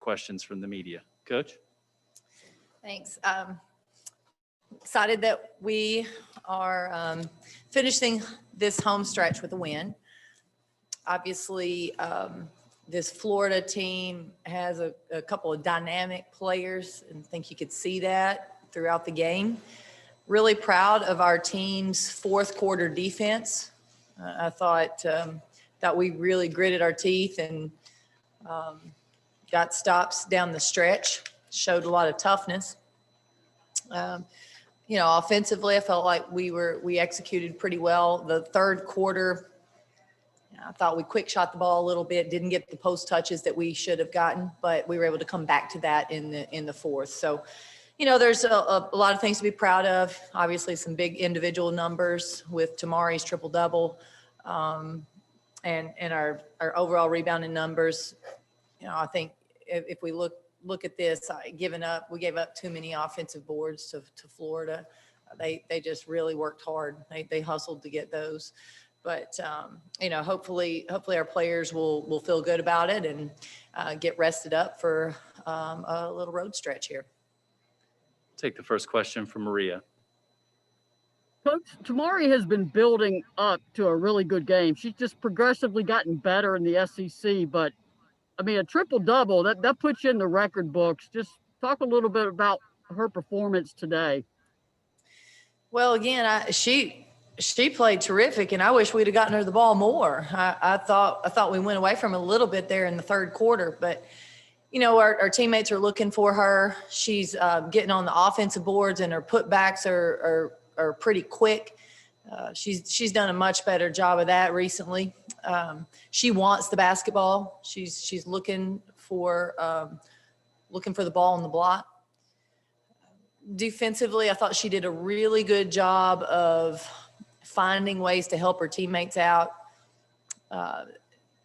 questions from the media. Coach? Thanks. Excited that we are finishing this home stretch with a win. Obviously, this Florida team has a couple of dynamic players, and I think you could see that throughout the game. Really proud of our team's fourth quarter defense. I thought that we really gritted our teeth and got stops down the stretch, showed a lot of toughness. Offensively, I felt like we executed pretty well. The third quarter, I thought we quick shot the ball a little bit, didn't get the post touches that we should have gotten, but we were able to come back to that in the fourth. So, there's a lot of things to be proud of. Obviously, some big individual numbers with Tamari's triple double, and our overall rebounding numbers. I think if we look at this, we gave up too many offensive boards to Florida. They just really worked hard. They hustled to get those. But, hopefully our players will feel good about it and get rested up for a little road stretch here. Take the first question from Maria. Coach, Tamari has been building up to a really good game. She's just progressively gotten better in the SEC, but a triple-double, that puts you in the record books. Just talk a little bit about her performance today. Well, again, she played terrific, and I wish we'd have gotten her the ball more. I thought we went away from it a little bit there in the third quarter, but our teammates are looking for her. She's getting on the offensive boards, and her putbacks are pretty quick. She's done a much better job of that recently. She wants the basketball. She's looking for the ball on the block. Defensively, I thought she did a really good job of finding ways to help her teammates out.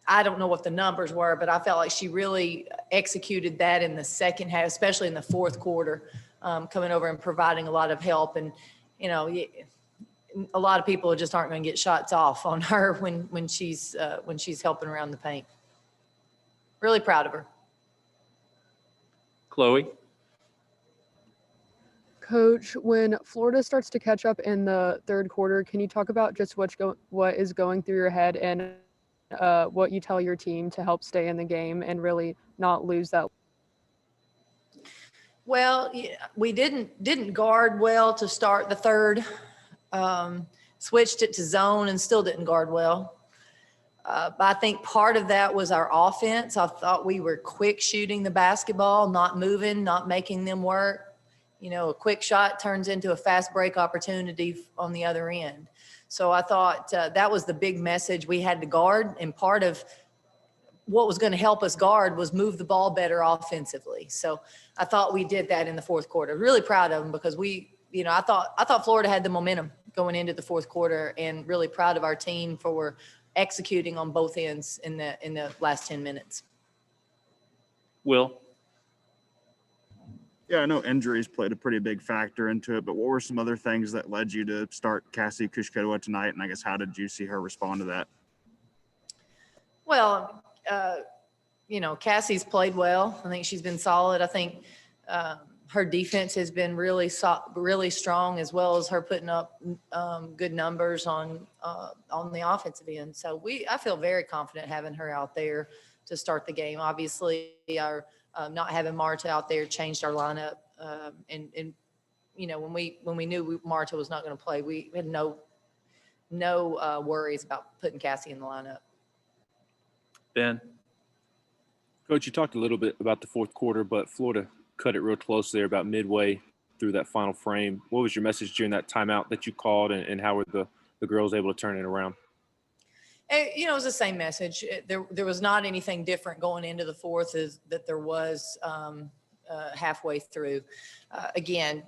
I don't know what the numbers were, but I felt like she really executed that in the second half, especially in the fourth quarter, coming over and providing a lot of help. And, a lot of people just aren't going to get shots off on her when she's helping around the paint. Really proud of her. Chloe? Coach, when Florida starts to catch up in the third quarter, can you talk about just what is going through your head and what you tell your team to help stay in the game and really not lose that? Well, we didn't guard well to start the third. Switched it to zone and still didn't guard well. But I think part of that was our offense. I thought we were quick shooting the basketball, not moving, not making them work. A quick shot turns into a fast break opportunity on the other end. So I thought that was the big message we had to guard. And part of what was going to help us guard was move the ball better offensively. So I thought we did that in the fourth quarter. Really proud of them because I thought Florida had the momentum going into the fourth quarter, and really proud of our team for executing on both ends in the last 10 minutes. Will? Yeah, I know injuries played a pretty big factor into it, but what were some other things that led you to start Cassie Kushkara tonight? And I guess, how did you see her respond to that? Well, Cassie's played well. I think she's been solid. I think her defense has been really strong, as well as her putting up good numbers on the offensive end. So I feel very confident having her out there to start the game. Obviously, our not having Marta out there changed our lineup. And when we knew Marta was not going to play, we had no worries about putting Cassie in the lineup. Ben? Coach, you talked a little bit about the fourth quarter, but Florida cut it real close there about midway through that final frame. What was your message during that timeout that you called, and how were the girls able to turn it around? It was the same message. There was not anything different going into the fourth that there was halfway through. Again,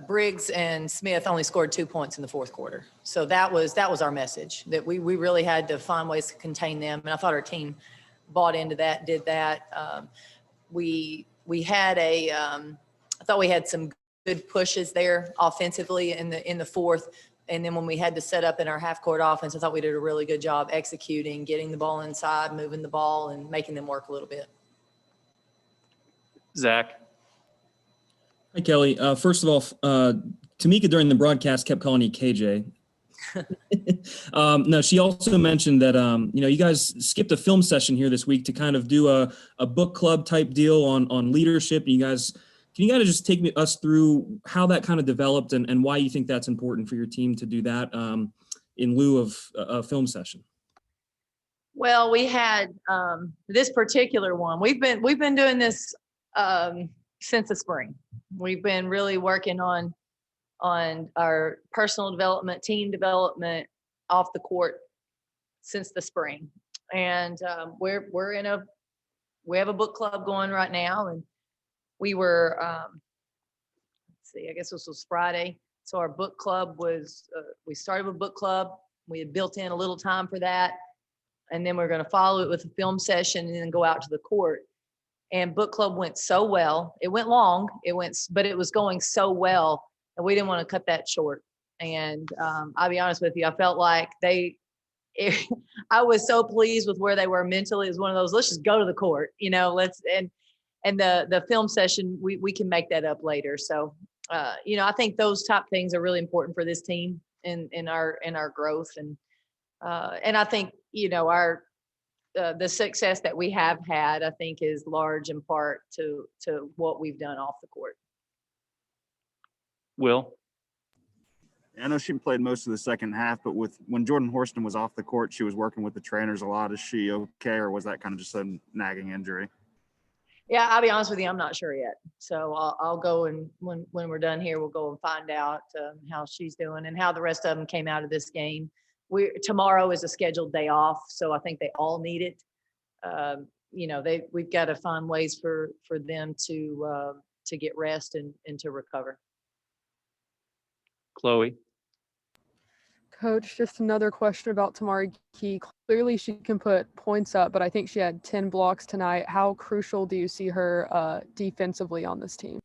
Briggs and Smith only scored 2 points in the fourth quarter. So that was our message, that we really had to find ways to contain them. And I thought our team bought into that, did that. We had I thought we had some good pushes there offensively in the fourth. And then when we had to set up in our half-court offense, I thought we did a really good job executing, getting the ball inside, moving the ball, and making them work a little bit. Zach. Hi, Kelly. First of all, Tamika during the broadcast kept calling you KJ. No, she also mentioned that, you guys skipped a film session here this week to kind of do a book club type deal on leadership. And can you guys just take us through how that kind of developed and why you think that's important for your team to do that in lieu of a film session? Well, we had this particular one. We've been doing this since the spring. We've been really working on our personal development, team development off the court since the spring. And we have a book club going right now, and we were let's see, I guess this was Friday. So our book club was we started with book club. We had built in a little time for that, and then we're going to follow it with a film session and then go out to the court. And book club went so well. It went long. But it was going so well, and we didn't want to cut that short. And I'll be honest with you, I felt like I was so pleased with where they were mentally. It was one of those, let's just go to the court, and the film session, we can make that up later. So, I think those top things are really important for this team in our growth. And I think, the success that we have had, I think, is large in part to what we've done off the court. Will. I know she played most of the second half, but when Jordan Horston was off the court, she was working with the trainers a lot. Is she okay, or was that kind of just a nagging injury? Yeah, I'll be honest with you, I'm not sure yet. So I'll go, and when we're done here, we'll go and find out how she's doing and how the rest of them came out of this game. Tomorrow is a scheduled day off, so I think they all need it. We've got to find ways for them to get rest and to recover. Chloe. Coach, just another question about Tamari Key. Clearly she can put points up, but I think she had 10 blocks tonight. How crucial do you see her defensively on this team?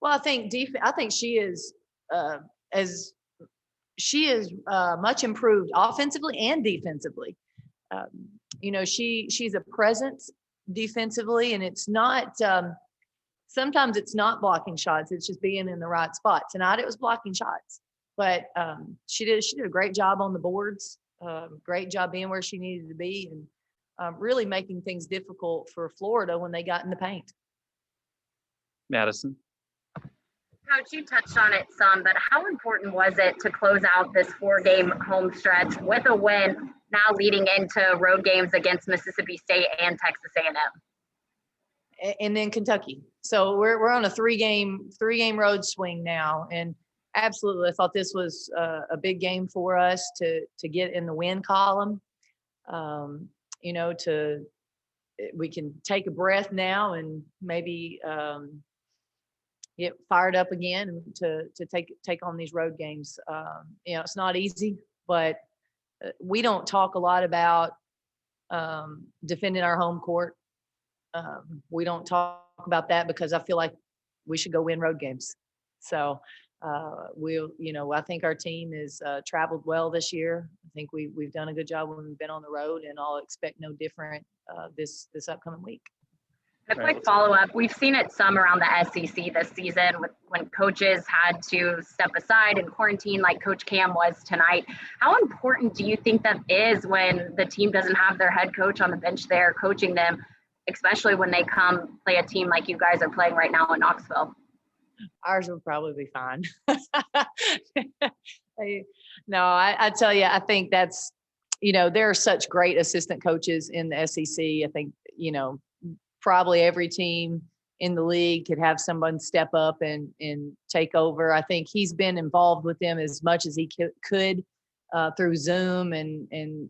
Well, I think she is much improved offensively and defensively. She's a presence defensively, and it's not sometimes it's not blocking shots. It's just being in the right spot. Tonight it was blocking shots, but she did a great job on the boards. Great job being where she needed to be, and really making things difficult for Florida when they got in the paint. Madison. Coach, you touched on it some, but how important was it to close out this 4-game home stretch with a win, now leading into road games against Mississippi State and Texas A&M? And then Kentucky. So we're on a three-game road swing now, and absolutely, I thought this was a big game for us to get in the win column. We can take a breath now and maybe get fired up again to take on these road games. It's not easy, but we don't talk a lot about defending our home court. We don't talk about that because I feel like we should go win road games. So I think our team has traveled well this year. I think we've done a good job when we've been on the road, and I'll expect no different this upcoming week. A quick follow-up. We've seen it some around the SEC this season when coaches had to step aside and quarantine like Coach Cam was tonight. How important do you think that is when the team doesn't have their head coach on the bench there coaching them, especially when they come play a team like you guys are playing right now in Knoxville? Ours will probably be fine. No, I tell you, I think that's, there are such great assistant coaches in the SEC. I think, probably every team in the league could have someone step up and take over. I think he's been involved with them as much as he could through Zoom and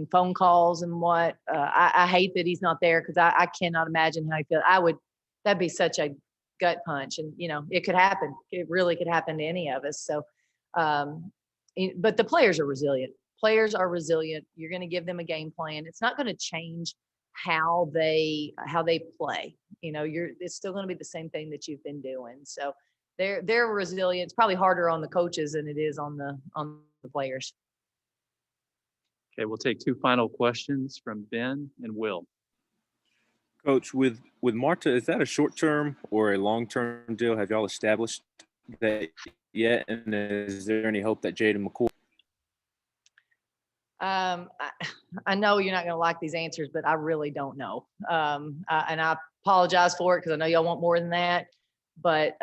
phone calls and what. I hate that he's not there because I cannot imagine how he feels. That'd be such a gut punch, and it could happen. It really could happen to any of us. So, but the players are resilient. You're going to give them a game plan. It's not going to change how they play. It's still going to be the same thing that you've been doing. So they're resilient. It's probably harder on the coaches than it is on the players. Okay, we'll take two final questions from Ben and Will. Coach, with Marta, is that a short-term or a long-term deal? Have y'all established that yet? And is there any hope that Jaden McCoy? I know you're not going to like these answers, but I really don't know. And I apologize for it because I know y'all want more than that. But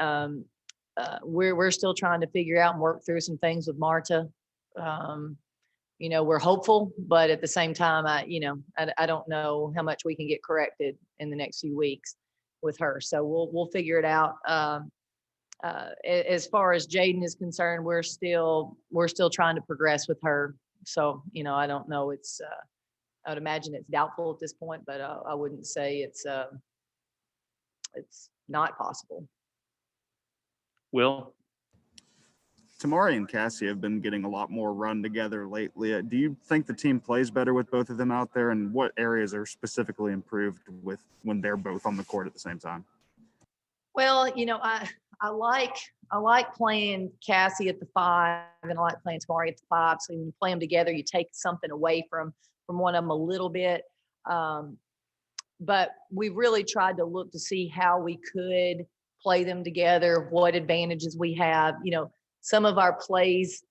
we're still trying to figure out and work through some things with Marta. You know, we're hopeful, but at the same time, I don't know how much we can get corrected in the next few weeks with her. So we'll figure it out. As far as Jaden is concerned, we're still trying to progress with her. So, I don't know. I would imagine it's doubtful at this point, but I wouldn't say it's not possible. Will? Tamari and Cassie have been getting a lot more run together lately. Do you think the team plays better with both of them out there, and what areas are specifically improved with when they're both on the court at the same time? Well, I like playing Cassie at the 5, and I like playing Tamari at the 5. So when you play them together, you take something away from one of them a little bit. But we really tried to look to see how we could play them together, what advantages we have. Some of our plays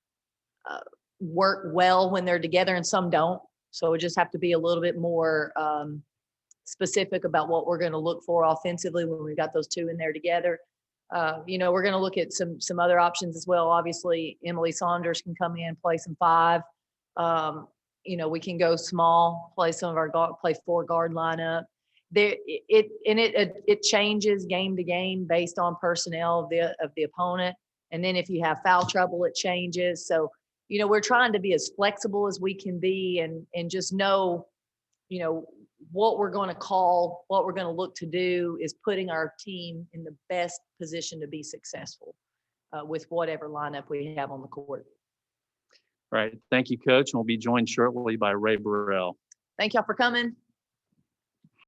work well when they're together and some don't. So we just have to be a little bit more specific about what we're going to look for offensively when we've got those two in there together. We're going to look at some other options as well. Obviously, Emily Saunders can come in, play some 5. We can go small, play some of our play 4 guard lineup. It changes game to game based on personnel of the opponent. And then if you have foul trouble, it changes. So, we're trying to be as flexible as we can be and just know, what we're going to call, what we're going to look to do is putting our team in the best position to be successful with whatever lineup we have on the court. Right. Thank you, Coach. And we'll be joined shortly by Ray Burrell. Thank y'all for coming.